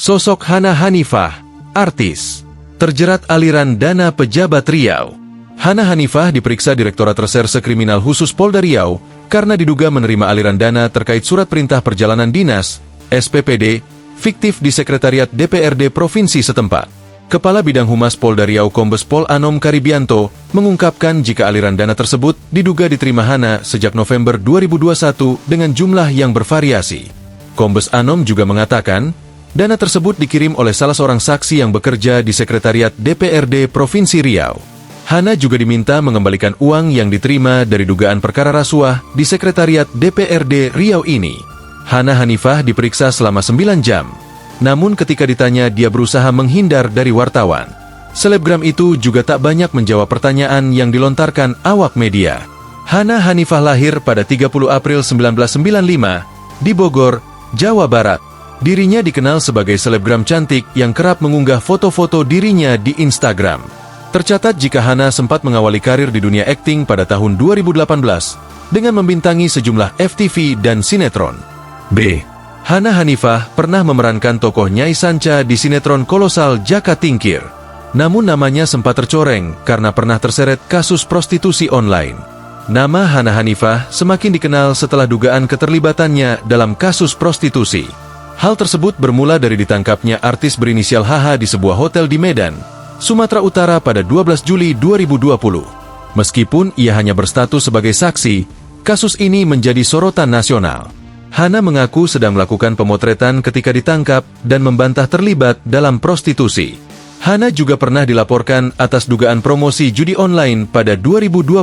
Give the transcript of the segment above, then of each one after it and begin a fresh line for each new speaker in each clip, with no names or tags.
Sosok Hana Hanifah, artis, terjerat aliran dana pejabat Riau. Hana Hanifah diperiksa Direktorat Reserse Kriminal Khusus Polda Riau karena diduga menerima aliran dana terkait surat perintah perjalanan dinas, SPPD, fiktif di Sekretariat DPRD Provinsi setempat. Kepala Bidang Humas Polda Riau Kombes Pol Anom Karibianto mengungkapkan jika aliran dana tersebut diduga diterima Hana sejak November 2021 dengan jumlah yang bervariasi. Kombes Anom juga mengatakan, dana tersebut dikirim oleh salah seorang saksi yang bekerja di Sekretariat DPRD Provinsi Riau. Hana juga diminta mengembalikan uang yang diterima dari dugaan perkara rasuah di Sekretariat DPRD Riau ini. Hana Hanifah diperiksa selama 9 jam. Namun ketika ditanya, dia berusaha menghindar dari wartawan. Selebgram itu juga tak banyak menjawab pertanyaan yang dilontarkan awak media. Hana Hanifah lahir pada 30 April 1995 di Bogor, Jawa Barat. Dirinya dikenal sebagai selebgram cantik yang kerap mengunggah foto-foto dirinya di Instagram. Tercatat jika Hana sempat mengawali karir di dunia akting pada tahun 2018 dengan membintangi sejumlah FTV dan sinetron. B. Hana Hanifah pernah memerankan tokoh Nyai Sanca di sinetron kolosal Jaka Tingkir. Namun namanya sempat tercoreng karena pernah terseret kasus prostitusi online. Nama Hana Hanifah semakin dikenal setelah dugaan keterlibatannya dalam kasus prostitusi. Hal tersebut bermula dari ditangkapnya artis berinisial HH di sebuah hotel di Medan, Sumatera Utara pada 12 Juli 2020. Meskipun ia hanya berstatus sebagai saksi, kasus ini menjadi sorotan nasional. Hana mengaku sedang melakukan pemotretan ketika ditangkap dan membantah terlibat dalam prostitusi. Hana juga pernah dilaporkan atas dugaan promosi judi online pada 2022.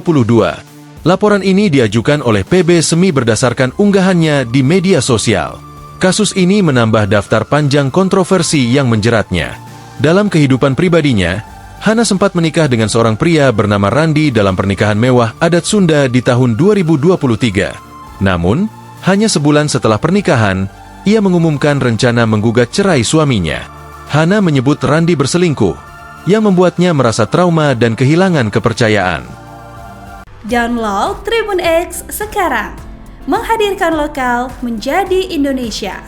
Laporan ini diajukan oleh PB Semi berdasarkan unggahannya di media sosial. Kasus ini menambah daftar panjang kontroversi yang menjeratnya. Dalam kehidupan pribadinya, Hana sempat menikah dengan seorang pria bernama Randi dalam pernikahan mewah adat Sunda di tahun 2023. Namun, hanya sebulan setelah pernikahan, ia mengumumkan rencana menggugat cerai suaminya. Hana menyebut Randi berselingkuh, yang membuatnya merasa trauma dan kehilangan kepercayaan.
Download Tribun X sekarang, menghadirkan lokal menjadi Indonesia.